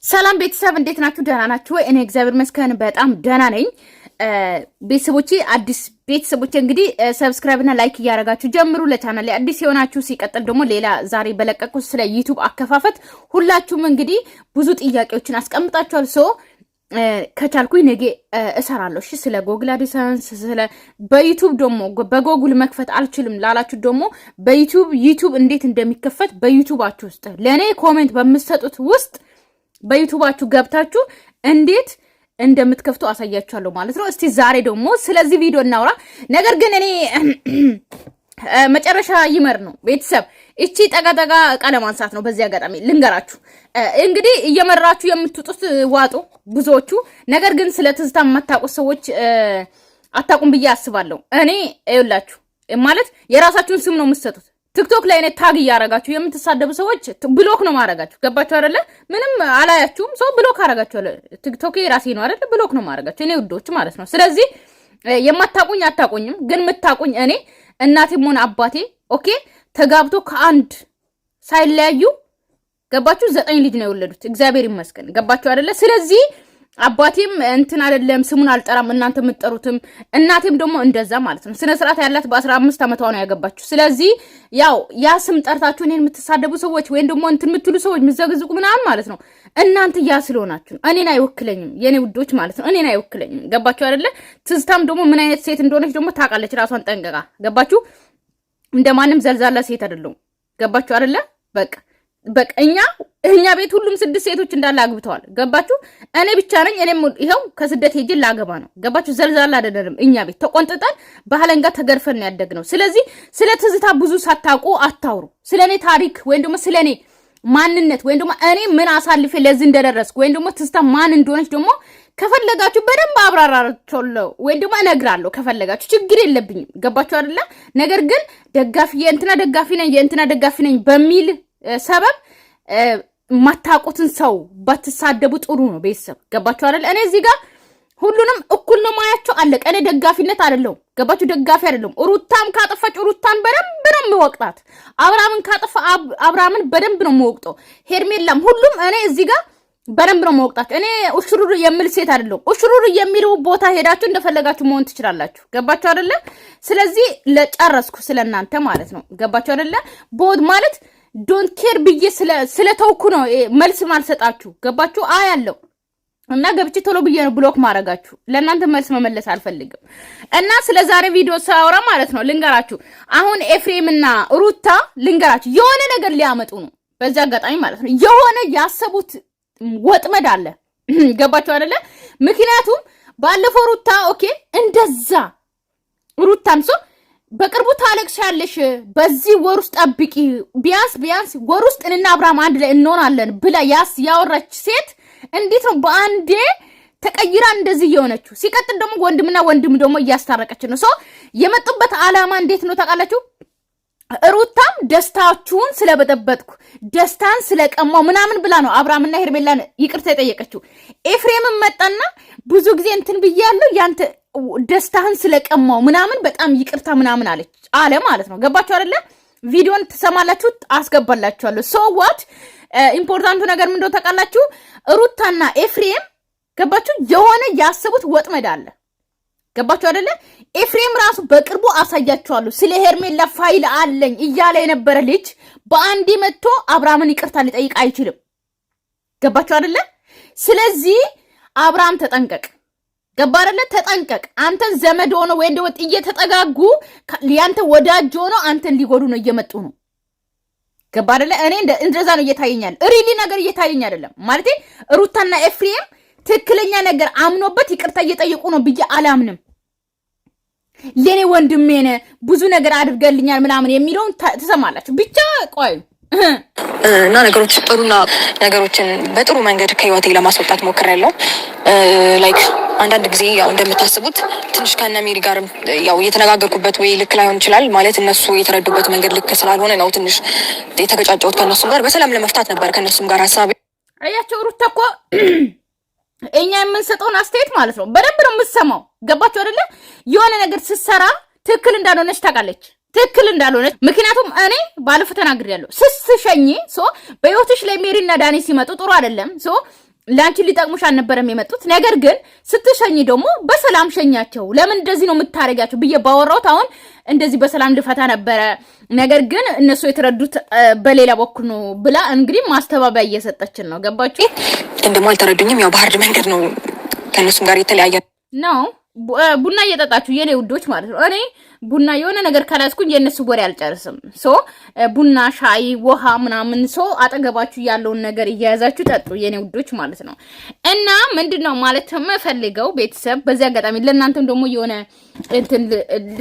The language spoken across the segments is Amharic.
ሰላም ቤተሰብ እንዴት ናችሁ? ደህና ናችሁ ወይ? እኔ እግዚአብሔር ይመስገን በጣም ደህና ነኝ። ቤተሰቦቼ አዲስ ቤተሰቦቼ እንግዲህ ሰብስክራይብ እና ላይክ እያደረጋችሁ ጀምሩ። ለቻናል ላይ አዲስ የሆናችሁ ሲቀጥል ደግሞ ሌላ ዛሬ በለቀቁት ስለ ዩቲዩብ አከፋፈት ሁላችሁም እንግዲህ ብዙ ጥያቄዎችን አስቀምጣችኋል። ከቻልኩኝ ነገ እሰራለሁ። እሺ ስለ ጎግል አድሰንስ ስለ በዩቲዩብ ደግሞ በጎግል መክፈት አልችልም ላላችሁ ደግሞ በዩቲዩብ እንዴት እንደሚከፈት በዩቲዩባችሁ ውስጥ ለኔ ኮሜንት በምትሰጡት ውስጥ በዩቲዩባችሁ ገብታችሁ እንዴት እንደምትከፍቱ አሳያችኋለሁ ማለት ነው። እስቲ ዛሬ ደግሞ ስለዚህ ቪዲዮ እናውራ። ነገር ግን እኔ መጨረሻ ይመር ነው ቤተሰብ እቺ ጠጋጠጋ ቃለ ማንሳት ነው። በዚህ አጋጣሚ ልንገራችሁ እንግዲህ እየመራችሁ የምትጡት ዋጡ ብዙዎቹ። ነገር ግን ስለ ትዝታ የማታውቁት ሰዎች አታውቁም ብዬ አስባለሁ። እኔ አይውላችሁ ማለት የራሳችሁን ስም ነው የምትሰጡት። ቲክቶክ ላይ እኔ ታግ ያረጋችሁ የምትሳደቡ ሰዎች ብሎክ ነው ማረጋችሁ። ገባችሁ አይደለ? ምንም አላያችሁም። ሰው ብሎክ አረጋችሁ። ቲክቶክ የራሴ ነው አይደለ? ብሎክ ነው ማረጋችሁ እኔ ውዶች ማለት ነው። ስለዚህ የማታቁኝ አታቁኝም። ግን የምታቁኝ እኔ እናቴም ሆነ አባቴ ኦኬ ተጋብቶ ከአንድ ሳይለያዩ ገባችሁ 9 ልጅ ነው የወለዱት። እግዚአብሔር ይመስገን። ገባችሁ አይደለ? ስለዚህ አባቴም እንትን አይደለም ስሙን አልጠራም እናንተ የምትጠሩትም፣ እናቴም ደግሞ እንደዛ ማለት ነው። ስነ ስርዓት ያላት በ15 ዓመቷ ነው ያገባችሁ። ስለዚህ ያው ያ ስም ጠርታችሁ እኔን የምትሳደቡ ሰዎች ወይም ደግሞ እንትን የምትሉ ሰዎች ምዘግዝቁ ምናምን ማለት ነው እናንተ ያ ስለሆናችሁ እኔን አይወክለኝም የኔ ውዶች ማለት ነው። እኔን አይወክለኝም። ገባችሁ አይደለ? ትዝታም ደግሞ ምን አይነት ሴት እንደሆነች ደግሞ ታውቃለች ራሷን ጠንቀቃ። ገባችሁ? እንደማንም ዘልዛላ ሴት አይደለም። ገባችሁ አይደለ? በቃ እኛ ቤት ሁሉም 6 ሴቶች እንዳለ አግብተዋል። ገባችሁ? እኔ ብቻ ነኝ። እኔም ይሄው ከስደት ሄጄ ላገባ ነው። ገባችሁ? ዘልዛላ አይደለም። እኛ ቤት ተቆንጥጠን ባህለንጋ ተገርፈን ያደግነው። ስለዚህ ስለ ትዝታ ብዙ ሳታውቁ አታውሩ። ስለኔ ታሪክ ወይም ደግሞ ስለኔ ማንነት ወይም ደግሞ እኔ ምን አሳልፌ ለዚህ እንደደረስኩ ወይም ደግሞ ትዝታ ማን እንደሆነች ደግሞ ከፈለጋችሁ በደንብ አብራራችኋለሁ ወይም ደግሞ እነግራለሁ። ከፈለጋችሁ ችግር የለብኝም። ገባችሁ አይደለ? ነገር ግን የእንትና ደጋፊ ነኝ በሚል ሰበብ ማታቆትን ሰው ባትሳደቡ ጥሩ ነው ቤተሰብ። ገባችሁ አይደል? እኔ እዚህ ጋር ሁሉንም እኩል ነው ማያቸው አለቀ። እኔ ደጋፊነት አይደለም። ገባችሁ? ደጋፊ አይደለም። ሩታም ካጠፋች ሩታን በደንብ ነው የምወቅጣት። አብራምን ካጠፋ አብራምን በደንብ ነው የምወቅጠው። ሄርሜላም ሁሉም እኔ እዚህ ጋር በደንብ ነው የምወቅጣቸው። እኔ ኡሽሩሩ የምል ሴት አይደለም። ኡሽሩሩ የሚለው ቦታ ሄዳችሁ እንደፈለጋችሁ መሆን ትችላላችሁ። ገባችሁ አይደለ? ስለዚህ ለጨረስኩ ስለናንተ ማለት ነው። ገባችሁ አይደለ? ቦድ ማለት ዶንት ኬር ብዬ ስለተውኩ ነው መልስ ማልሰጣችሁ። ገባችሁ? ያለው እና ገብቼ ቶሎ ብዬ ነው ብሎክ ማረጋችሁ። ለእናንተ መልስ መመለስ አልፈልግም። እና ስለ ዛሬ ቪዲዮ ሳወራ ማለት ነው ልንገራችሁ። አሁን ኤፍሬምና ሩታ ልንገራችሁ የሆነ ነገር ሊያመጡ ነው። በዚህ አጋጣሚ ማለት ነው የሆነ ያሰቡት ወጥመድ አለ። ገባችሁ አይደለ? ምክንያቱም ባለፈው ሩታ ኦኬ እንደዛ ሩታን በቅርቡ ታለቅሻለሽ፣ በዚህ ወር ውስጥ ጠብቂ፣ ቢያንስ ወር ውስጥ እኔና አብርሃም አንድ ላይ እንሆናለን ብላ ያወራች ሴት እንዴት ነው በአንዴ ተቀይራ እንደዚህ የሆነችው? ሲቀጥል ደግሞ ወንድም ደግሞ እያስታረቀች ነው። የመጡበት ዓላማ እንዴት ነው ታውቃላችሁ? ሩታም ደስታችሁን ስለበጠበጥኩ ደስታን ስለቀማው ምናምን ብላ ነው አብርሃምና ሄርሜላን ይቅርታ የጠየቀችው። ኤፍሬምን መጣና ብዙ ጊዜ እንትን ብያለሁ ያንተ ደስታህን ስለቀማው ምናምን በጣም ይቅርታ ምናምን አለ ማለት ነው። ገባችሁ አይደለ? ቪዲዮን ትሰማላችሁ፣ አስገባላችኋለሁ። ዋት ኢምፖርታንቱ ነገር ምን እንደው ታውቃላችሁ? ሩታና ኤፍሬም ገባችሁ የሆነ ያሰቡት ወጥመድ አለ። ገባችሁ አይደለ? ኤፍሬም ራሱ በቅርቡ አሳያችኋለሁ ስለ ሄርሜላ ፋይል አለኝ እያለ የነበረ ልጅ በአንዴ መጥቶ አብርሃምን ይቅርታ ሊጠይቅ አይችልም። ገባችሁ አይደለ? ስለዚህ አብርሃም ተጠንቀቅ። ገባ አይደለ? ተጠንቀቅ። አንተን ዘመድ ሆኖ ወይ እንደው እየተጠጋጉ ያንተ ወዳጅ ሆኖ አንተን ሊጎዱ ነው እየመጡ ነው። ገባ አይደለ? እኔ እንደዛ ነው እየታየኛል። ሪሊ ነገር እየታየኝ አይደለም ማለት ሩታና ኤፍሬም ትክክለኛ ነገር አምኖበት ይቅርታ እየጠየቁ ነው ብዬ አላምንም። ለኔ ወንድሜ ነህ ብዙ ነገር አድርገልኛል ምናምን የሚለውን ትሰማላችሁ። ብቻ ቆይ እና ነገሮችን በጥሩ መንገድ ከህይወቴ ለማስወጣት ሞክሬያለሁ። ላይክ አንዳንድ ጊዜ ያው እንደምታስቡት ትንሽ ከነሜሪ ጋር ያው የተነጋገርኩበት ወይ ልክ ላይሆን ይችላል ማለት እነሱ የተረዱበት መንገድ ልክ ስላልሆነ ነው ትንሽ የተገጫጨሁት ከነሱ ጋር። በሰላም ለመፍታት ነበር ከነሱም ጋር ሐሳቤ። አያቸው ሩታ እኮ እኛ የምንሰጠውን አስተያየት ማለት ነው በደንብ ነው የምትሰማው። ገባችሁ አይደለ? የሆነ ነገር ስትሰራ ትክክል እንዳልሆነች ታውቃለች። ትክክል እንዳልሆነች ምክንያቱም እኔ ባለፈው ተናግሬያለሁ። ስስሸኝ በህይወትሽ ላይ ሜሪና ዳኒ ሲመጡ ጥሩ አይደለም። ላንቺ ሊጠቅሙሽ አልነበረም የመጡት። ነገር ግን ስትሸኝ ደግሞ በሰላም ሸኛቸው። ለምን እንደዚህ ነው የምታረጋቸው ብዬ ባወራሁት አሁን እንደዚህ በሰላም ልፈታ ነበረ፣ ነገር ግን እነሱ የተረዱት በሌላ በኩል ነው ብላ እንግዲህ ማስተባበያ እየሰጠችን ነው። ገባችሁ? ግን ደግሞ አልተረዱኝም። ያው በሀርድ መንገድ ነው ከእነሱም ጋር የተለያየ ነው። ቡና እየጠጣችሁ የኔ ውዶች ማለት ነው። እኔ ቡና የሆነ ነገር ካላስኩኝ የነሱ ወሬ አልጨርስም። ቡና፣ ሻይ፣ ውሃ ምናምን አጠገባችሁ ያለውን ነገር እያያዛችሁ ጠጡ የኔ ውዶች ማለት ነው። እና ምንድነው ማለት የምፈልገው ቤተሰብ በዚህ አጋጣሚ ለእናንተም ደግሞ የሆነ እንትን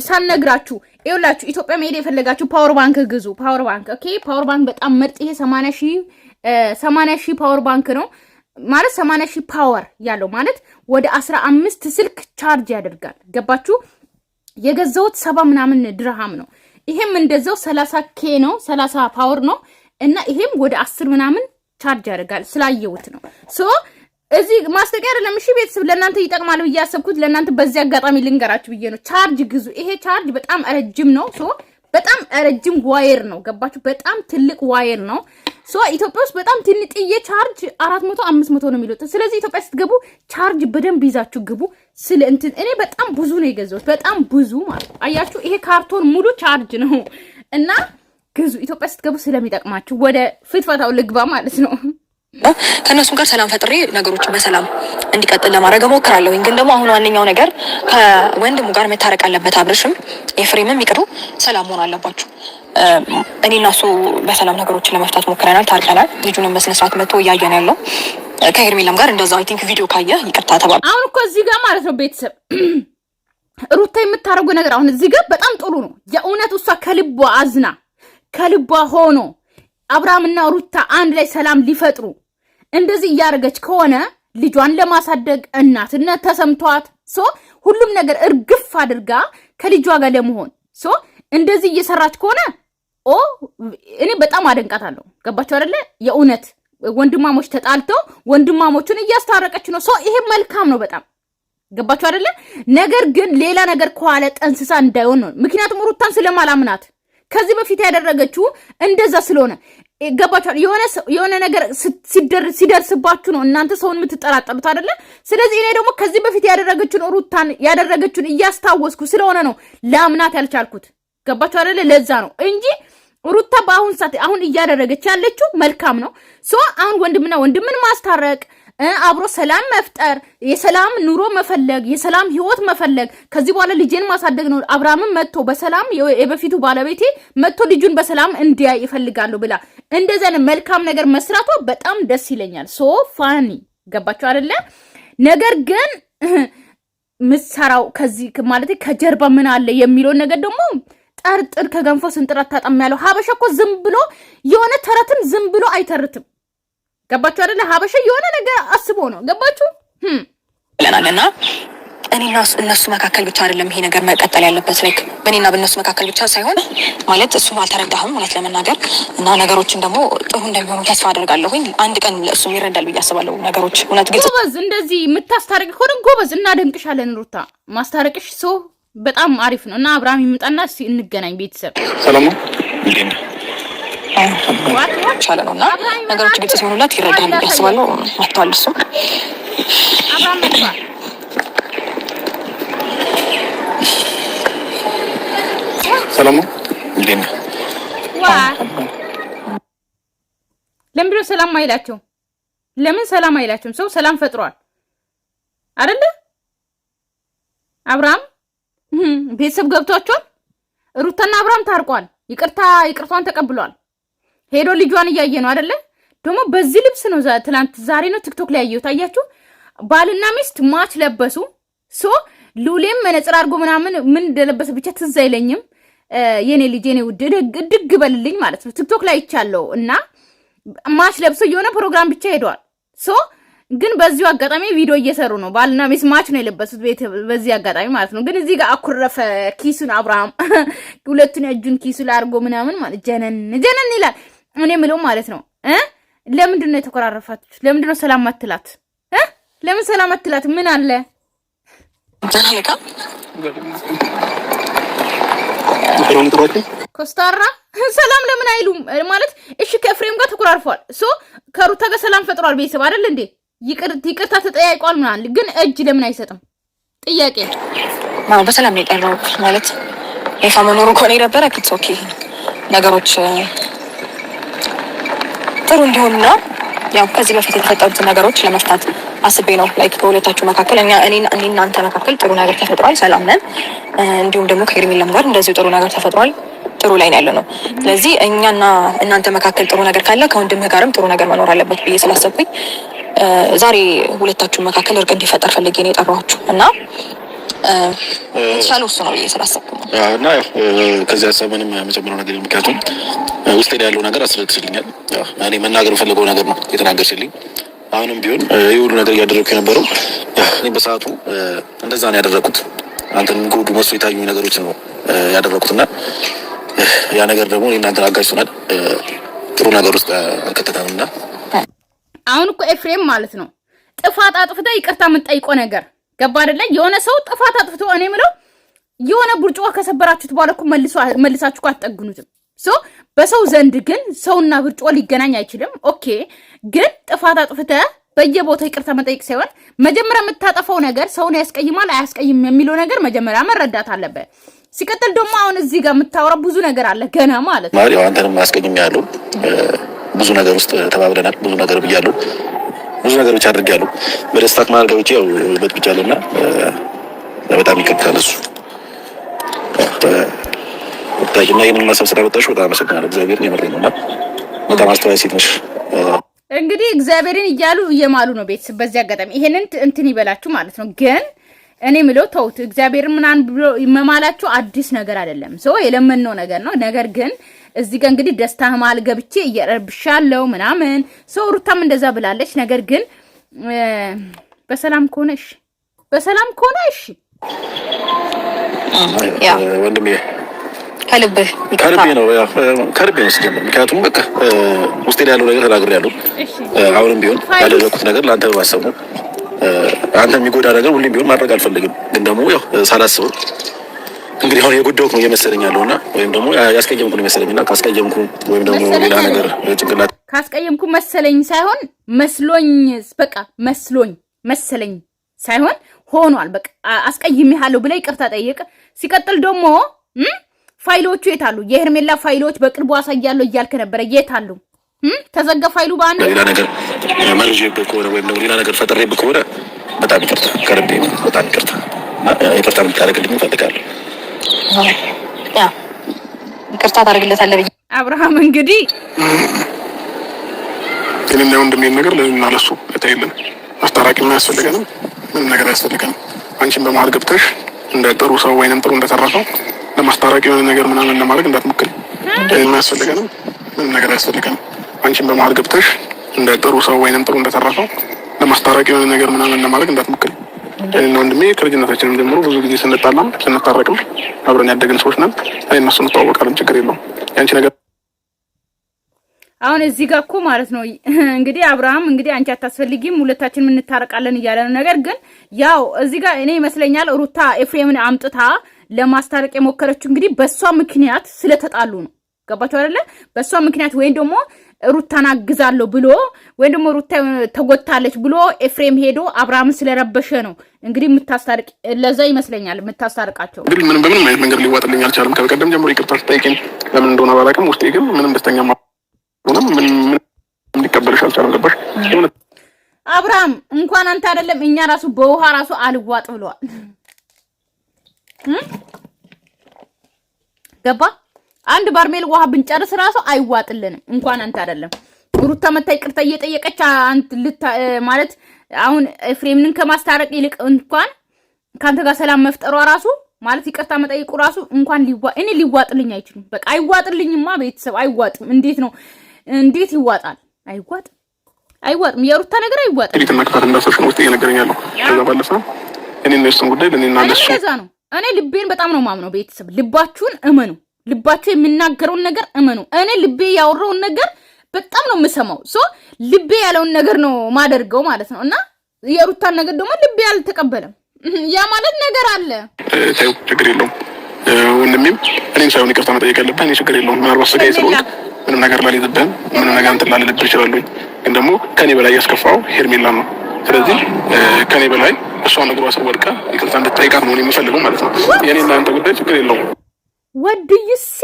ሳልነግራችሁ ይኸውላችሁ፣ ኢትዮጵያ መሄድ የፈለጋችሁ ፓወር ባንክ ግዙ። ፓወር ባንክ ኦኬ፣ ፓወር ባንክ በጣም ምርጥ። ይሄ 80,000 ፓወር ባንክ ነው ማለት 80,000 ፓወር ያለው ማለት ወደ 15 ስልክ ቻርጅ ያደርጋል። ገባችሁ? የገዛውት 70 ምናምን ድርሃም ነው። ይሄም እንደዛው 30K ነው፣ 30 ፓወር ነው እና ይሄም ወደ 10 ምናምን ቻርጅ ያደርጋል። ስላየውት ነው። እዚህ ማስተቀር ለምሽ ቤተሰብ ለእናንተ ይጠቅማል ብዬ ያሰብኩት ለእናንተ በዚህ አጋጣሚ ልንገራችሁ ብዬ ነው። ቻርጅ ግዙ። ይሄ ቻርጅ በጣም ረጅም ነው። በጣም ረጅም ዋየር ነው። ገባችሁ? በጣም ትልቅ ዋየር ነው። ኢትዮጵያ ውስጥ በጣም ትንጥዬ ቻርጅ 400 500 ነው የሚሉት። ስለዚህ ኢትዮጵያ ስትገቡ ቻርጅ በደንብ ይዛችሁ ግቡ። እኔ በጣም ብዙ ነው የገዛሁት፣ በጣም ብዙ ማለት አያችሁ። ይሄ ካርቶን ሙሉ ቻርጅ ነው እና ግዙ ኢትዮጵያ ስትገቡ ስለሚጠቅማችሁ። ወደ ፍትፈታው ልግባ ማለት ነው። ከእነሱም ጋር ሰላም ፈጥሬ ነገሮችን በሰላም እንዲቀጥል ለማድረግ እሞክራለሁ። ግን ደግሞ አሁን ዋነኛው ነገር ከወንድሙ ጋር መታረቅ አለበት። አብርሽም ኤፍሬምም ይቅሩ፣ ሰላም መሆን አለባችሁ። እኔ እና እሱ በሰላም ነገሮችን ለመፍታት ሞክረናል፣ ታርቀናል። ልጁንም በስነ ስርዓት መጥቶ እያየን ያለው ከሄርሜላም ጋር እንደዛ አይ ቲንክ ቪዲዮ ካየ ይቅርታ ተባለ። አሁን እኮ እዚህ ጋር ማለት ነው ቤተሰብ ሩታ የምታረገው ነገር አሁን እዚህ ጋር በጣም ጥሩ ነው። የእውነት እሷ ከልቧ አዝና ከልቧ ሆኖ አብርሃምና ሩታ አንድ ላይ ሰላም ሊፈጥሩ እንደዚህ እያደረገች ከሆነ ልጇን ለማሳደግ እናትነት ተሰምቷት ሁሉም ነገር እርግፍ አድርጋ ከልጇ ጋር ለመሆን እንደዚህ እየሰራች ከሆነ እኔ በጣም አደንቃታለሁ። ገባችሁ አይደለ? የእውነት ወንድማሞች ተጣልተው ወንድማሞቹን እያስታረቀች ነው። ይሄ መልካም ነው በጣም ገባችሁ አይደለ? ነገር ግን ሌላ ነገር ከኋላ ጠንስሳ እንዳይሆን ነው። ምክንያቱም ሩታን ስለማላምናት ከዚህ በፊት ያደረገችው እንደዛ ስለሆነ ገባችሁ። የሆነ ነገር ሲደርስባችሁ ነው እናንተ ሰውን የምትጠራጠሩት አይደለ? ስለዚህ እኔ ደግሞ ከዚህ በፊት ሩታን ያደረገችውን እያስታወስኩ ስለሆነ ነው ላምናት ያልቻልኩት። ገባችሁ አይደለ? ለዛ ነው እንጂ ሩታ በአሁን ሰዓት አሁን እያደረገች ያለችው መልካም ነው። አሁን ወንድምና ወንድምን ማስታረቅ፣ አብሮ ሰላም መፍጠር፣ የሰላም ኑሮ መፈለግ፣ የሰላም ህይወት መፈለግ፣ ከዚህ በኋላ ልጄን ማሳደግ ነው። አብርሃምን መጥቶ በሰላም የበፊቱ ባለቤቴ መጥቶ ልጁን በሰላም እንዲያይ ይፈልጋሉ ብላ እንደዛ መልካም ነገር መስራቷ በጣም ደስ ይለኛል። ፋኒ ገባችሁ አይደለ? ነገር ግን ምሰራው ከዚህ ማለት ከጀርባ ምን አለ የሚለውን ነገር ደግሞ ጠርጥር ከገንፎ ስንጥራት ታጣም ያለው ሀበሻ እኮ ዝም ብሎ የሆነ ተረትን ዝም ብሎ አይተርትም። ገባችሁ አይደለ? ሀበሻ የሆነ ነገር አስቦ ነው። ገባችሁ ለናለና እኔና እነሱ መካከል ብቻ አይደለም ይሄ ነገር መቀጠል ያለበት። ላይክ በእኔና በእነሱ መካከል ብቻ ሳይሆን ማለት እሱ አልተረዳህም እውነት ለመናገር እና ነገሮችን ደግሞ ጥሩ እንደሚሆኑ ተስፋ አደርጋለሁኝ። አንድ ቀን ለእሱ ይረዳል ብዬ አስባለሁ። ነገሮች እውነት ግልጽ ጎበዝ፣ እንደዚህ የምታስታርቅ ከሆነ ጎበዝ፣ እናደንቅሻለን ሩታ። ማስታረቅሽ በጣም አሪፍ ነው እና አብርሃም ይምጣና እንገናኝ ቤተሰብ። ሰላም ነው እንዴ? ቻለ ነውና ነገሮች ግልጽ ሲሆኑላት ይረዳል ብዬ አስባለሁ። መጥቷል እሱ አብርሃም መጥቷል። ሰላም ነው እንዴ? ለምን ሰላም አይላቸው? ለምን ሰላም አይላቸውም? ሰው ሰላም ፈጥሯል አይደለ? አብርሃም ቤተሰብ ገብቷቸዋል። ሩታና አብርሃም ታርቋል። ይቅርታን ተቀብሏል። ሄዶ ልጇን እያየ ነው አይደለ? ደግሞ በዚህ ልብስ ነው ዛሬ ነው ቲክቶክ ላይ ያየሁት። አያችሁ? ባልና ሚስት ማች ለበሱ። ሉሌም መነጽር አድርጎ ምናምን ምን እንደለበሰ ብቻ ትዝ አይለኝም። የኔ ልጅ የኔ ውድ ድግ በልልኝ ማለት ነው። ቲክቶክ ላይ ይቻለው እና ማች ለብሶ የሆነ ፕሮግራም ብቻ ሄደዋል። ግን በዚሁ አጋጣሚ ቪዲዮ እየሰሩ ነው። ባልና ሚስት ማች ነው የለበሱት በዚህ አጋጣሚ ማለት ነው። ግን እዚህ ጋር አኩረፈ ኪሱን አብርሃም ሁለቱን እጁን ኪሱ ላይ አድርጎ ምናምን ማለት ጀነን ይላል። እኔ ምለው ማለት ነው ለምንድን ነው የተኮራረፋችሁ? ለምንድን ነው ሰላም አትላት? ለምን ሰላም አትላት? ምን አለ ኮስታራ ሰላም ለምን አይሉም ማለት? እሺ ከኤፍሬም ጋር ተኮራርፏል። ከሩታ ጋር ሰላም ፈጥሯል። ቤተሰብ አይደል እንዴ? ይቅርታ ተጠያይቋል ምናምን፣ ግን እጅ ለምን አይሰጥም? ጥያቄ ማው በሰላም ነው የቀረው ማለት ይፋ መኖሩ ኮኔ ነበር አክት ኦኬ ነገሮች ጥሩ እንዲሆንና ያው ከዚህ በፊት የተፈጠሩት ነገሮች ለመፍታት አስቤ ነው። ላይክ በሁለታችሁ መካከል እኔ እናንተ መካከል ጥሩ ነገር ተፈጥሯል፣ ሰላም ነን። እንዲሁም ደግሞ ከሄርሜላም ጋር እንደዚህ ጥሩ ነገር ተፈጥሯል፣ ጥሩ ላይ ነው ያለነው። ስለዚህ እኛና እናንተ መካከል ጥሩ ነገር ካለ ከወንድምህ ጋርም ጥሩ ነገር መኖር አለበት ብዬ ስላሰብኩኝ ዛሬ ሁለታችሁ መካከል እርቅ እንዲፈጠር ፈልጌ ነው የጠራኋችሁ እና ሻሎ እሱ ነው ብዬ ስላሰብኩ እና ከዚህ ሀሳብ ምንም መጨመረው ነገር ምክንያቱም ውስጥ ያለው ነገር አስረድሽልኛል። እኔ መናገር ፈልገው ነገር ነው የተናገርሽልኝ። አሁንም ቢሆን የሁሉ ነገር እያደረኩ የነበረው እኔ በሰዓቱ እንደዛ ነው ያደረኩት። አንተን ጎዱ መስሎ የታዩ ነገሮች ነው ያደረኩትና ያ ነገር ደግሞ እናንተን አጋጭቶናል፣ ጥሩ ነገር ውስጥ አልከተተንምና አሁን እኮ ኤፍሬም ማለት ነው ጥፋት አጥፍተህ ይቅርታ የምትጠይቀው ነገር ገባ አይደለ? የሆነ ሰው ጥፋት አጥፍቶ እኔ የምለው የሆነ ብርጭቆ ከሰበራችሁት በኋላ እኮ መልሳችሁ አትጠግኑትም። በሰው ዘንድ ግን ሰውና ብርጭቆ ሊገናኝ አይችልም። ኦኬ፣ ግን ጥፋት አጥፍተህ በየቦታው ይቅርታ መጠየቅ ሳይሆን መጀመሪያ የምታጠፋው ነገር ሰውን ያስቀይማል አያስቀይም የሚለው ነገር መጀመሪያ መረዳት አለበት። ሲቀጥል ደግሞ አሁን እዚህ ጋር የምታወራው ብዙ ነገር አለ ገና ማለት ነው። ማሪው አንተንም አስቀይም ያለው ብዙ ነገር ውስጥ ተባብለናል። ብዙ ነገር ብያለሁ፣ ብዙ ነገሮች አድርጌያለሁ። በደስታ ማርገውጪ ያው በትብቻለና በጣም ይከታል እሱ ታጅና ይሄንን ማሰብ ስለመጣሽ በጣም አመሰግናለሁ። እግዚአብሔርን የመረኝና በጣም አስተዋይ ሴት ነሽ። እንግዲህ እግዚአብሔርን እያሉ እየማሉ ነው ቤተሰብ። በዚህ አጋጣሚ ይሄንን እንትን ይበላችሁ ማለት ነው። ግን እኔ ምለው ተውት፣ እግዚአብሔርን ምናምን ብሎ መማላችሁ አዲስ ነገር አይደለም። የለመነው ነገር ነው። ነገር ግን እዚህ ጋር እንግዲህ ደስታ ማል ገብቼ እየረብሻለሁ ምናምን ሩታም እንደዛ ብላለች። ነገር ግን በሰላም ከሆነሽ ያ ወንድሜ ከልብህ ነው ከልቤ ነው ሲጀምር። ምክንያቱም በቃ ውስጤ ላይ ያለው ነገር ተናግሬያለሁ። አሁንም ቢሆን ያደረኩት ነገር ለአንተ በማሰብ ነው። አንተ የሚጎዳ ነገር ሁሌም ቢሆን ማድረግ አልፈልግም። ግን ደግሞ ያው ሳላስበው እንግዲህ አሁን የጎዳሁት ነው እየመሰለኝ ያለውና ወይም ደግሞ ያስቀየምኩ ነው መሰለኝና ካስቀየምኩ ወይም ደግሞ ሌላ ነገር ጭንቅላት ካስቀየምኩ መሰለኝ ሳይሆን መሰለኝ ሳይሆን ሆኗል። በቃ አስቀይሜሃለሁ ብለህ ይቅርታ ጠይቅ። ሲቀጥል ደግሞ ፋይሎቹ የት አሉ? የሄርሜላ ፋይሎች በቅርቡ አሳያለሁ እያልክ ነበረ። የት አሉ? ተዘጋ ፋይሉ በአንድ ሌላ ነገር መርጄብህ ከሆነ ወይም ደግሞ ሌላ ነገር ፈጥሬብህ ከሆነ በጣም ይቅርታ፣ ከልቤ በጣም ይቅርታ። ይቅርታ እንድታደርግልኝ እፈልጋለሁ። ያ ይቅርታ ታደርግለታለህ ብዬ አብርሃም እንግዲህ እኔና ወንድሜን ነገር ለእኔና ለሱ እታይልን አስታራቂ ምን ያስፈልገንም? ምን ነገር ያስፈልገንም? አንቺን በመሀል ገብተሽ እንደ ጥሩ ሰው ወይንም ጥሩ እንደተረፈው ለማስታረቅ የሆነ ነገር ምናምን ለማድረግ እንዳትሞክሪ። ምን ያስፈልገንም? ምን ነገር ያስፈልገንም? አንቺን በመሀል ገብተሽ እንደ ጥሩ ሰው ወይንም ጥሩ እንደተረፈው ለማስታረቅ የሆነ ነገር ምናምን ለማድረግ እንዳትሞክሪ። እኔና ወንድሜ ከልጅነታችንም ጀምሮ ብዙ ጊዜ ስንጣላም ስንታረቅም አብረን ያደግን ሰዎች ነን። እኔ እና እሱ እንተዋወቃለን፣ ችግር የለውም። ያንቺ ነገር አሁን እዚህ ጋር እኮ ማለት ነው እንግዲህ አብርሃም እንግዲህ አንቺ አታስፈልጊም ሁለታችንም እንታረቃለን እያለ ነው። ነገር ግን ያው እዚህ ጋር እኔ ይመስለኛል ሩታ ኤፍሬምን አምጥታ ለማስታረቅ የሞከረችው እንግዲህ በሷ ምክንያት ስለተጣሉ ነው። ገባችሁ አይደለ? በሷ ምክንያት ወይም ደግሞ ሩታን አግዛለሁ ብሎ ወይም ደግሞ ሩታ ተጎታለች ብሎ ኤፍሬም ሄዶ አብርሃምን ስለረበሸ ነው እንግዲህ የምታስታርቅ። ለዛ ይመስለኛል የምታስታርቃቸው። ግን ምንም በምንም አይነት መንገድ ሊዋጥልኝ አልቻለም። ከበቀደም ጀምሮ ይቅርታ ስጠይቀኝ ለምን እንደሆነ ባላውቅም ውስጤ ግን ምንም ደስተኛ ምን ሊቀበልሽ አልቻለም። ገባሽ? አብርሃም እንኳን አንተ አይደለም እኛ ራሱ በውሃ ራሱ አልዋጥ ብለዋል። ገባ? አንድ ባርሜል ውሃ ብንጨርስ ራሱ አይዋጥልንም። እንኳን አንተ አይደለም ሩታ መታ ይቅርታ እየጠየቀች አንተ ማለት አሁን ኤፍሬምን ከማስታረቅ ይልቅ እንኳን ካንተ ጋር ሰላም መፍጠሯ ራሱ ማለት ይቅርታ መጠየቁ ራሱ እንኳን እኔ ሊዋጥልኝ አይችልም። በቃ አይዋጥልኝማ ቤተሰብ አይዋጥም። እንዴት ይዋጣል? አይዋጥም። የሩታ ነገር አይዋጥም። እኔ ተመክታት እንዳሰሽ ነው ውስጥ እየነገረኛለሁ። ከዛ ባለፈ እኔ እነሱን ጉዳይ ለኔና ለሱ ነው። እኔ ልቤን በጣም ነው ማምነው። ቤተሰብ ልባችሁን እመኑ። ልባችሁ የሚናገረውን ነገር እመኑ። እኔ ልቤ ያወራውን ነገር በጣም ነው የምሰማው። ልቤ ያለውን ነገር ነው ማደርገው ማለት ነው። እና የሩታን ነገር ደግሞ ልቤ አልተቀበለም። ያ ማለት ነገር አለ። ታዩ ችግር የለውም። ወንድሜም እኔን ሳይሆን ይቅርታ መጠየቅ ያለብህ እኔ ችግር የለውም። ምናልባት ስጋዬ ስለሆነ ምንም ነገር ላልይዝብህም ምንም ነገር እንትን ላልልብህ እችላለሁ። ግን ደግሞ ከኔ በላይ ያስከፋው ሄርሜላ ነው። ስለዚህ ከኔ በላይ እሷን እግሯ ስር ወድቃ ይቅርታ እንድትጠይቃት ነው የሚፈልገው ማለት ነው። የኔና አንተ ጉዳይ ችግር የለውም። ወድይሴ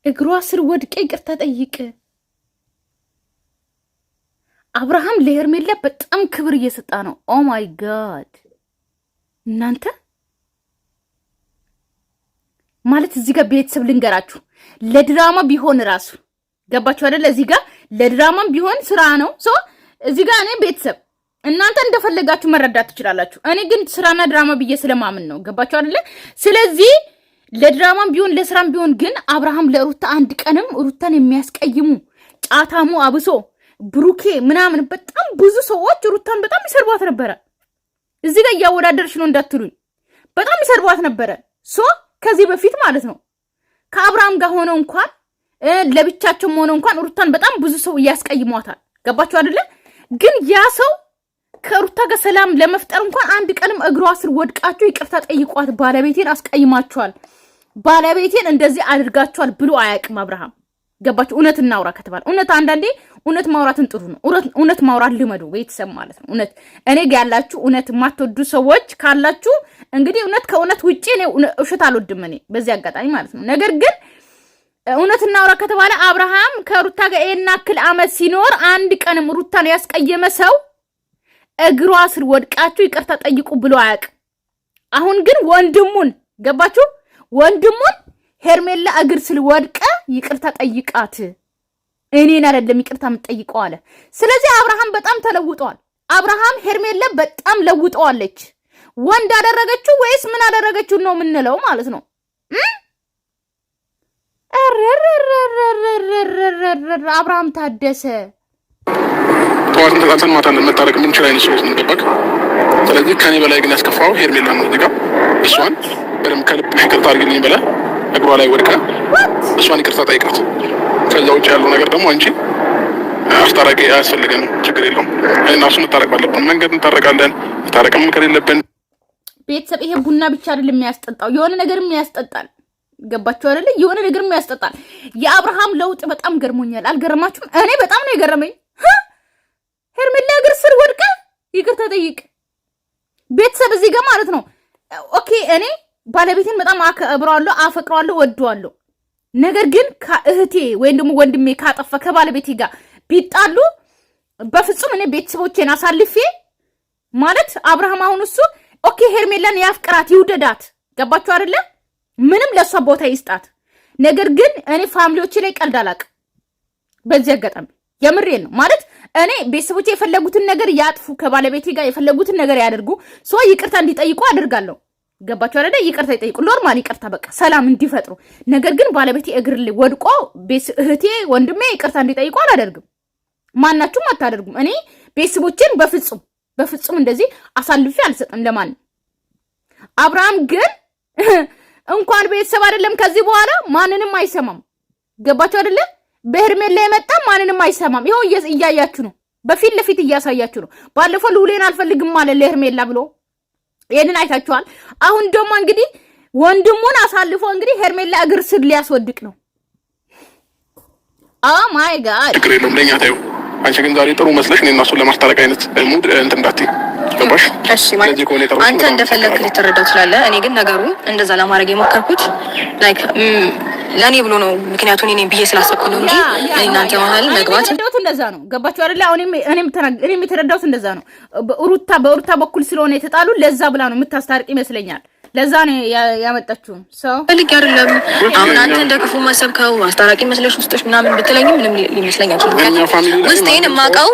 እግሯ ስር ወድቄ ይቅርታ ጠይቅ። አብርሃም ለሄርሜላ በጣም ክብር እየሰጣ ነው። ኦ ማይ ጋድ እናንተ ማለት እዚህ ጋር ቤተሰብ ልንገራችሁ፣ ለድራማ ቢሆን ራሱ ገባችሁ አይደል? እዚህ ጋር ለድራማም ቢሆን ስራ ነው። ሶ እዚህ ጋር እኔ ቤተሰብ እናንተ እንደፈለጋችሁ መረዳት ትችላላችሁ። እኔ ግን ስራና ድራማ ብዬ ስለማምን ነው። ገባችሁ አይደል? ስለዚህ ለድራማም ቢሆን ለስራም ቢሆን ግን አብርሃም ለሩታ አንድ ቀንም ሩታን የሚያስቀይሙ ጫታሙ አብሶ ብሩኬ ምናምን በጣም ብዙ ሰዎች ሩታን በጣም ይሰርቧት ነበረ። እዚህ ጋር እያወዳደርሽ ነው እንዳትሉኝ፣ በጣም ይሰርቧት ነበረ። ሶ ከዚህ በፊት ማለት ነው ከአብርሃም ጋር ሆነው እንኳን ለብቻቸው ሆነው እንኳን ሩታን በጣም ብዙ ሰው እያስቀይሟታል። ገባችሁ አይደለ? ግን ያ ሰው ከሩታ ጋር ሰላም ለመፍጠር እንኳን አንድ ቀንም እግሯ ስር ወድቃችሁ ይቅርታ ጠይቋት፣ ባለቤቴን አስቀይማችኋል፣ ባለቤቴን እንደዚህ አድርጋችኋል ብሎ አያውቅም አብርሃም። ገባችሁ? እውነት እናውራ ከተባለ እውነት፣ አንዳንዴ እውነት ማውራትን ጥሩ ነው። እውነት ማውራት ልመዱ ቤተሰብ ማለት ነው። እውነት እኔ ጋር ያላችሁ እውነት የማትወዱ ሰዎች ካላችሁ እንግዲህ እውነት ከእውነት ውጪ እኔ ውሸት አልወድም እኔ በዚህ አጋጣሚ ማለት ነው። ነገር ግን እውነት እናውራ ከተባለ አብርሃም ከሩታ ጋር ይሄን ያክል ዓመት ሲኖር አንድ ቀንም ሩታን ያስቀየመ ሰው እግሯ ስር ወድቃችሁ ይቅርታ ጠይቁ ብሎ አያውቅም። አሁን ግን ወንድሙን ገባችሁ? ወንድሙን ሄርሜላ እግር ስር ወድቀ ይቅርታ ጠይቃት፣ እኔን አይደለም ይቅርታ የምትጠይቀው አለ። ስለዚህ አብርሃም በጣም ተለውጧል። አብርሃም ሄርሜላ በጣም ለውጠዋለች። ወንድ አደረገችው ወይስ ምን አደረገችው ነው የምንለው ማለት ነው። አብርሃም ታደሰ ጠዋትን ተጣልተን ማታ መታረቅ የምንችል አይነት ሰዎች እንጠበቅ። ስለዚህ ከኔ በላይ ግን ያስከፋው ሄርሜላ ነው። እዚህ ጋር እሷን በደምብ ከልብሽ ይቅርታ አድርግልኝ ብለህ እግሯ ላይ ወድቀ እሷን ይቅርታ ጠይቃት። ከዛ ውጭ ያለው ነገር ደግሞ አንቺ አስታራቂ አያስፈልገንም፣ ችግር የለውም። እና እሱ እንታረቅ ባለብን መንገድ እንታረቃለን። ታረቅም ከሌለብን ቤተሰብ ይሄ ቡና ብቻ አይደለም የሚያስጠጣው፣ የሆነ ነገርም ያስጠጣል። ገባችሁ አይደለ? የሆነ ነገርም ያስጠጣል። የአብርሃም ለውጥ በጣም ገርሞኛል። አልገረማችሁም? እኔ በጣም ነው የገረመኝ። ሄርሜላ እግር ስር ወድቀ ይቅርታ ጠይቅ። ቤተሰብ እዚህ ጋር ማለት ነው ኦኬ፣ እኔ ባለቤቴን በጣም አከብረዋለሁ፣ አፈቅረዋለሁ፣ ወደዋለሁ። ነገር ግን ከእህቴ ወይም ደግሞ ወንድሜ ካጠፋ ከባለቤቴ ጋር ቢጣሉ በፍጹም እኔ ቤተሰቦቼን አሳልፌ ማለት አብርሃም አሁን እሱ ኦኬ ሄርሜላን ያፍቅራት ይውደዳት። ገባችሁ አይደለ? ምንም ለሷ ቦታ ይስጣት። ነገር ግን እኔ ፋሚሊዎቼ ላይ ቀልድ አላውቅም። በዚህ አጋጣሚ የምሬን ነው ማለት እኔ ቤተሰቦቼ የፈለጉትን ነገር ያጥፉ፣ ከባለቤቴ ጋር የፈለጉትን ነገር ያደርጉ፣ ሰው ይቅርታ እንዲጠይቁ አደርጋለሁ። ገባችሁ አይደለ? ይቅርታ ይጠይቁ፣ ኖርማል ይቅርታ፣ በቃ ሰላም እንዲፈጥሩ። ነገር ግን ባለቤቴ እግር ላይ ወድቆ እህቴ ወንድሜ ይቅርታ እንዲጠይቁ አላደርግም። ማናችሁም አታደርጉም። እኔ ቤተሰቦቼን በፍጹም እንደዚህ አሳልፌ አልሰጥም ለማንም። አብርሃም ግን እንኳን ቤተሰብ አይደለም ከዚህ በኋላ ማንንም አይሰማም። ገባችሁ አይደለ? በሄርሜላ የመጣ ማንንም አይሰማም። ይኸው እያያችሁ ነው፣ በፊት ለፊት እያሳያችሁ ነው። ባለፈው ልውሌን አልፈልግም ማለት ለሄርሜላ ብሎ ይሄንን አይታችኋል። አሁን ደግሞ እንግዲህ ወንድሙን አሳልፎ እንግዲህ ሄርሜላ እግር ስር ሊያስወድቅ ነው። ኦ ማይ ጋድ ችግር የለውም ለኛ ታዩ። አንቺ ግን ዛሬ ጥሩ መስለሽ እኔ እና እሱን ለማስታረቅ አይነት ሙድ እንትን እንዳትዪ ገባሽ? እሺ ማለት አንተ እንደፈለክ ልትረዳው ትችላለህ። እኔ ግን ነገሩን እንደዛ ለማድረግ የሞከርኩት ላይክ ለኔ ብሎ ነው። ምክንያቱም እኔ ብዬ ስላሰብኩ ነው እንጂ እናንተ መሀል መግባት እንደዛ ነው። ገባችሁ አይደል? አሁን እኔም የተረዳሁት እንደዛ ነው። በሩታ በኩል ስለሆነ የተጣሉ ለዛ ብላ ነው የምታስታርቅ ይመስለኛል። ለዛ ነው ያመጣችው ሰው ፈልግ አይደለም። አሁን አንተ እንደ ክፉ ማሰብከው አስታራቂ መስለሽ ውስጥሽ ምናምን ብትለኝ ምንም ሊመስለኝ አይችልም። ውስጤን የማውቀው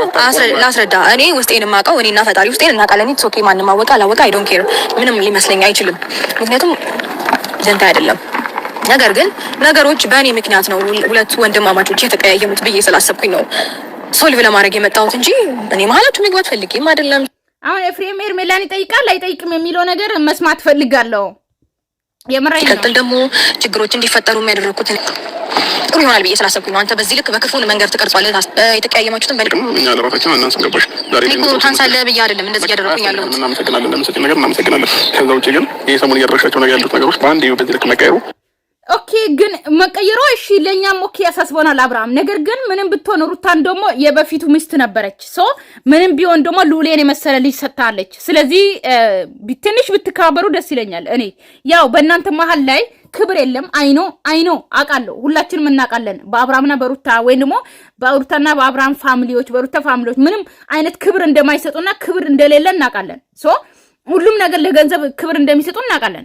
ላስረዳ። እኔ ውስጤን የማውቀው እኔና ፈጣሪ ውስጤን እናውቃለን። ኢትስ ኦኬ። ማንም አወቀ አላወቀ አይ ዶንት ኬር፣ ምንም ሊመስለኝ አይችልም። ምክንያቱም ጀንታ አይደለም። ነገር ግን ነገሮች በእኔ ምክንያት ነው ሁለት ወንድማማቾች የተቀያየሙት ብዬ ስላሰብኩኝ ነው ሶልቭ ለማድረግ የመጣሁት እንጂ እኔ ማለቱ መግባት ፈልጌም አይደለም። አሁን ኤፍሬም ሄርሜላን ይጠይቃል አይጠይቅም የሚለው ነገር መስማት ፈልጋለሁ። የምራይ ነው። ደግሞ ችግሮች እንዲፈጠሩ የሚያደርጉት ጥሩ ይሆናል ብዬ ስላሰብኩኝ ነው። አንተ በዚህ ልክ በክፉ መንገድ ትቀርጿለህ። የተቀያየማችሁትን በልክ እኛ ለራሳችን እናንተ ገባሽ ዛሬ ነው ታንሳለ ብዬ አይደለም እንደዚህ ያደረኩኝ ያለው። እናመሰግናለን ለምሰጥ ነገር እናመሰግናለን። ከዛ ውጪ ግን ይሄ ሰሞኑን እያደረጋቸው ነገር ያሉት ነገሮች በአንድ በዚህ ልክ መቀየሩ ኦኬ ግን መቀየሯ እሺ ለኛም ኦኬ ያሳስበናል አብርሃም። ነገር ግን ምንም ብትሆን ሩታን ደግሞ የበፊቱ ሚስት ነበረች። ሶ ምንም ቢሆን ደግሞ ሉሌን የመሰለ ልጅ ሰጥታለች። ስለዚህ ትንሽ ብትከባበሩ ደስ ይለኛል። እኔ ያው በእናንተ መሀል ላይ ክብር የለም። አይኖ አውቃለሁ፣ ሁላችንም እናውቃለን። በአብርሃምና በሩታ ወይም ደግሞ በሩታና በአብርሃም ፋሚሊዎች በሩታ ፋሚሊዎች ምንም አይነት ክብር እንደማይሰጡና ክብር እንደሌለ እናውቃለን። ሶ ሁሉም ነገር ለገንዘብ ክብር እንደሚሰጡ እናውቃለን።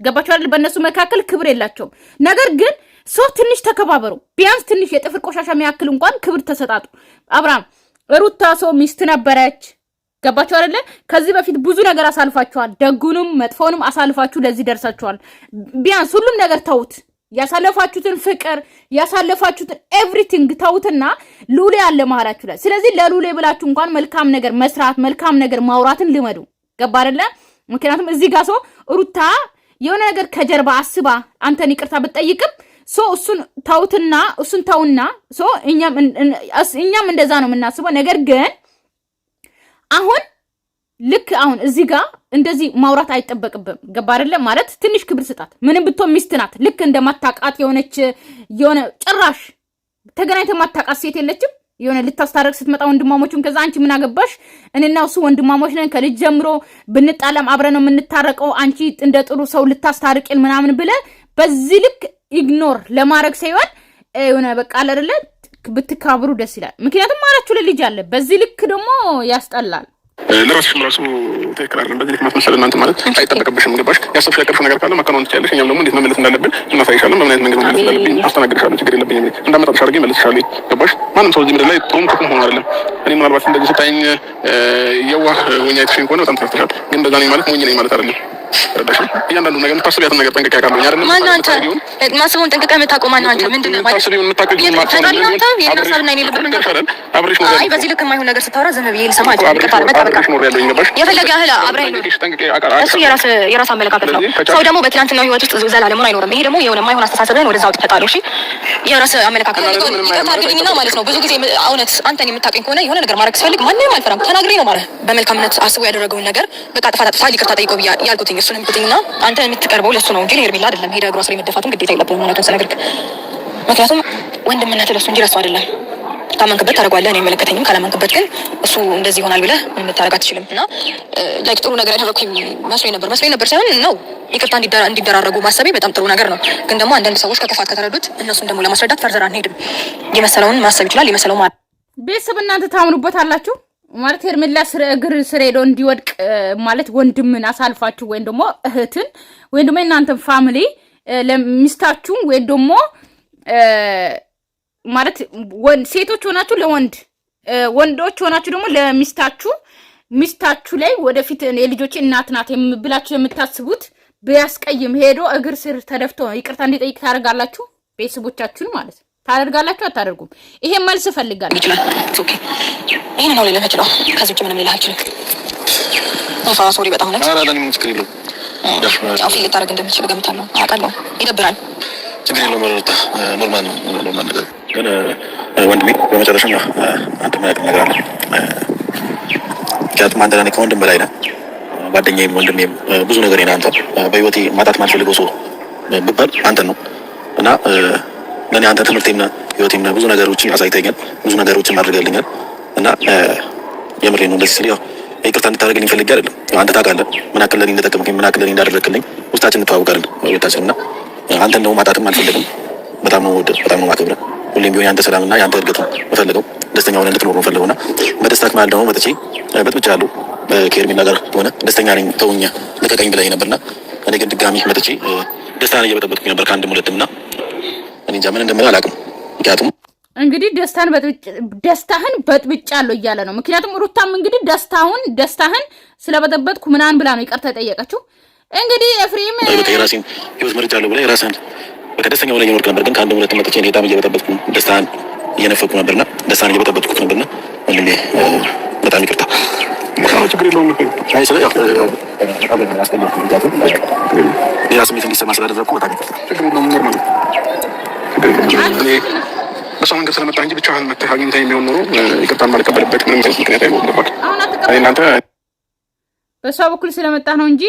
ገባችሁ አይደል? በእነሱ መካከል ክብር የላቸውም። ነገር ግን ትንሽ ተከባበሩ። ቢያንስ ትንሽ የጥፍር ቆሻሻ የሚያክል እንኳን ክብር ተሰጣጡ። አብርሃም ሩታ ሚስት ነበረች። ገባችሁ አይደል? ከዚህ በፊት ብዙ ነገር አሳልፋችኋል። ደጉንም መጥፎንም አሳልፋችሁ ለዚህ ደርሳችኋል። ቢያንስ ሁሉም ነገር ተውት። ያሳለፋችሁትን ፍቅር ያሳለፋችሁትን ኤቭሪቲንግ ተውትና ሉሌ አለ መሀላችሁ ላይ። ስለዚህ ለሉሌ ብላችሁ እንኳን መልካም ነገር መስራት መልካም ነገር ማውራትን ልመዱ። ገባ አይደል? ምክንያቱም እዚህ ጋር ሩታ የሆነ ነገር ከጀርባ አስባ አንተን ይቅርታ ብትጠይቅም እሱን ተውትና እሱን ተውና እኛም እንደዛ ነው የምናስበው። ነገር ግን አሁን እዚህ ጋር እንደዚህ ማውራት አይጠበቅብም። ገባ አይደለም? ማለት ትንሽ ክብር ስጣት። ምንም ብትሆን ሚስት ናት። ልክ እንደማታውቃት የሆነ ጭራሽ ተገናኝተ ማታውቃት ሴት የለችም። የሆነ ልታስታረቅ ስትመጣ ወንድማሞቹን ከዛ አንቺ ምን አገባሽ? እኔና እሱ ወንድማሞች ነን፣ ከልጅ ጀምሮ ብንጣላም አብረን ነው የምንታረቀው። አንቺ እንደ ጥሩ ሰው ልታስታርቅን ምናምን ብለ በዚህ ልክ ኢግኖር ለማድረግ ሳይሆን የሆነ በቃ አይደለ ብትካብሩ ደስ ይላል። ምክንያቱም ማራችሁ ልጅ አለ። በዚህ ልክ ደግሞ ያስጠላል። ለራስሽም ራሱ ትክክል አይደለም። በዚህ ልክ ማስመሰል እናንተ ማለት አይጠበቅብሽም። ገባሽ? ያሰብሽ ያቀርሽ ነገር ካለ ማከናወን ትችያለሽ። እኛም ደግሞ እንዴት መመለስ እንዳለብን እናሳይሻለን። በምን አይነት መንገድ መመለስ እንዳለብኝ አስተናግድሻለሁ። ችግር የለብኝም። እንዳመጣጥሽ አድርጌ መልስሻለሁ። ገባሽ? ማንም ሰው እዚህ ምድር ላይ ጥሩም ክፉም ሆኖ አይደለም። እኔ ምናልባት እንደዚህ ስታይኝ የዋህ ሆኜ አይተሽኝ ከሆነ በጣም ተሳስተሻል። ግን እንደዛ ነኝ ማለት ሞኝ ነኝ ማለት አይደለም። እያንዳንዱ ነገር የምታስቢያትን ነገር ጠንቅቄ አውቃለሁ። አይደለም ማነው አንተ ማስበውን ጠንቅቀህ የምታውቀው ማነው አንተ? ምንድን ነው ማለት ነው? በዚህ ልክ የማይሆን ነገር ስታወራ ዝም ብዬ ልሰማ የፈለገ ያህል አብረኸኝ እሱ የራስ አመለካከት ነው። ሰው ደግሞ በትናንትናው ህይወት ውስጥ ዘላለሙን አይኖርም። ይሄ ደግሞ የሆነ የማይሆን አስተሳሰብህን ወደዛ አውጥተህ ጣለው። እሺ የራስ አመለካከት ነው ማለት ነው። ብዙ ጊዜ እውነት አንተን የምታውቀኝ ከሆነ የሆነ ነገር ማድረግ ስፈልግ ማንንም አልፈራም። ተናግሬ ነው ማለት በመልካምነት አስቦ ያደረገውን ነገር በቃ ጥፋት ይቅርታ ጠይቀው ብያ ያልኩት እሱንም ብትይና አንተ የምትቀርበው ለሱ ነው እንጂ ሄርሜላ አይደለም። ሄዳ እግሯ ስር የመደፋቱን ግዴታ የለብህም ማለት ነው ስነግርህ። ምክንያቱም ወንድምነት ለሱ እንጂ ለሱ አይደለም። ካመንክበት ታደርገዋለህ። እኔ አይመለከተኝም። ካላመንክበት ግን እሱ እንደዚህ ይሆናል ብለህ ልታደርግ አትችልም። እና ላይክ ጥሩ ነገር ያደረኩኝ መስሎኝ ነበር ሳይሆን ነው ይቅርታ እንዲደራረጉ ማሰቤ በጣም ጥሩ ነገር ነው። ግን ደግሞ አንዳንድ ሰዎች ከክፋት ከተረዱት እነሱን ደግሞ ለማስረዳት ፈርዘር አንሄድም። የመሰለውን ማሰብ ይችላል። የመሰለው ቤተሰብ እናንተ ታምኑበት አላችሁ ማለት ሄርሜላ እግር ስር ሄዶ እንዲወድቅ ማለት ወንድምን አሳልፋችሁ ወይም ደግሞ እህትን ወይም ደግሞ እናንተ ፋሚሊ ለሚስታችሁ ወይም ደግሞ ማለት ሴቶች ሆናችሁ ወንዶች ሆናችሁ ደግሞ ለሚስታችሁ ላይ ወደፊት የልጆቼ እናት ናት ብላችሁ የምታስቡት ቢያስቀይም ሄዶ እግር ስር ተደፍቶ ይቅርታ እንዲጠይቅ ታደርጋላችሁ? ቤተሰቦቻችሁን ማለት ነው ታደርጋላችሁ አታደርጉም? ይሄ መልስ ፈልጋለሁ። ይችላል ኦኬ ይሄን ነው ልልህ እችላለሁ። ከዚህ ውጭ ምንም ልልህ አልችልም። ሶሪ በጣም ነው አራዳኒ ሙስክሪ ነው አፍ ልታረግ እንደምትችል ገምታለሁ። አውቃለሁ ይደብራል። ችግር የለውም መረጣ ኖርማል ነገር ግን ወንድሜ በመጨረሻ አንተ ማለት ነገር አለ። ምክንያቱም አንተ ነህ ከወንድም በላይ ነህ። ጓደኛዬም ወንድሜም ብዙ ነገር ነህ። አንተ በህይወቴ ማጣት ማልፈልገው ሰው ብባል አንተ ነው እና ለኔ አንተ ትምህርቴም ነህ ህይወቴም ነህ። ብዙ ነገሮችን አሳይተኛል። ብዙ ነገሮችን አድርገልኛል እና የምሬን ነው እንደዚህ ስል ያው ይቅርታ እንድታደርግልኝ ፈልጌ አይደለም። አንተ ታውቃለህ ምን ያክል ለኔ እንደጠቀምከኝ ምን ያክል ለኔ እንዳደረግልኝ ውስጣችን እንተዋወቃለን ሁለታችን እና አንተን ነው ማጣትም አልፈልግም። በጣም ነው ወደድ በጣም ነው ማከብረህ። ሁሌም ቢሆን ያንተ ሰላምና ያንተ እድገት ነው የምፈልገው። ደስተኛ ሆነህ እንድትኖር ነው የምፈልገውና በደስታክ ማለት ደግሞ መጥቼ በጥብጫለሁ ከሄርሜላ ጋር ሆነ ደስተኛ ነኝ ተውኛ ልቀቀኝ ብለኸኝ ነበርና እኔ ግን ድጋሚ መጥቼ ደስታን እየበጠበጥኩኝ ነበር ከአንድም ሁለትም እና እኔ እንጃ ምን እንደምልህ አላውቅም። ምክንያቱም እንግዲህ ደስታህን በጥብጫለሁ እያለ ነው። ምክንያቱም ሩታም እንግዲህ ደስታህን ስለበጠበጥኩ ምናምን ብላ ነው ይቅርታ ጠየቀችው። እንግዲህ ኤፍሬም የራሴን ህይወት መርጫለሁ ብለህ የራስህን በቃ ደስተኛ ሆነህ እየኖርክ ነበር። ግን ከአንድ ሁለት መጥቼ እኔ በጣም እየበጠበጥኩ ደስታህን እየነፈኩ ነበርና ደስታህን እየበጠበጥኩት ነበርና ወንድሜ በጣም ይቅርታ። ችግር የለውም። አይ ስለ ሌላ ስሜት እንዲሰማ ስላደረግኩ በጣም ይቅርታ። ችግር የለውም። ኖርማል በሰው መንገድ ስለመጣ እንጂ ብቻህን መተህ አግኝተኸኝ የሚሆን ኖሮ ይቅርታን ማልቀበልበት ምንም ምክንያት አይኖርም። ነበር እኔ እናንተ በሷ በኩል ስለመጣ ነው እንጂ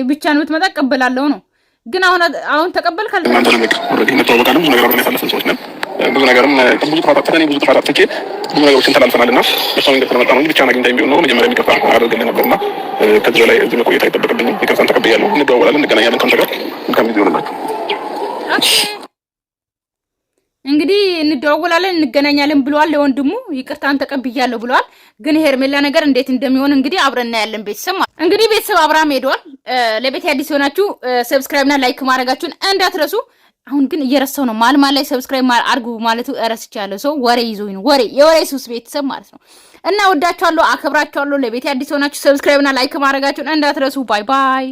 ብቻን ብትመጣ እቀበላለሁ ነው። ግን አሁን ተቀበልካል? እናንተ ነው ኦልሬዲ እንተዋወቃለን። ብዙ ነገር አብረን ያሳለፍን ሰዎች ነን። ብዙ ነገርም ብዙ ጥፋት አጥፍቼ ብዙ ነገሮችን ተላልፈናልና እሷ መንገድ ስለመጣ ነው እንጂ ብቻ ናግኝታ ቢሆን ነው መጀመሪያ የሚገፋ አደርግልህ ነበርና ከዚህ በላይ እዚህ መቆየት አይጠበቅብኝም። ይቅርታን ተቀብያለሁ። እንደዋወላለን፣ እንገናኛለን። ከአንተ ጋር መልካም ጊዜ ይሆንላችሁ። እንግዲህ እንደዋወላለን እንገናኛለን ብለዋል። ለወንድሙ ይቅርታን ተቀብያለሁ ብለዋል። ግን ሄርሜላ ነገር እንዴት እንደሚሆን እንግዲህ አብረን እናያለን። ቤተሰብ እንግዲህ ቤተሰብ አብርሃም ሄዷል። ለቤት አዲስ ሆናችሁ ሰብስክራይብ እና ላይክ ማድረጋችሁን እንዳትረሱ። አሁን ግን እየረሳው ነው። ማል ላይ ሰብስክራይብ አድርጉ ማለቱ እረስቻለሁ። ሰው ወሬ ይዞኝ ነው። የወሬ ሱስ ቤተሰብ ማለት ነው። እና ወዳችኋለሁ፣ አከብራችኋለሁ። ለቤት አዲስ ሆናችሁ ሰብስክራይብ እና ላይክ ማድረጋችሁን እንዳትረሱ። ባይ ባይ።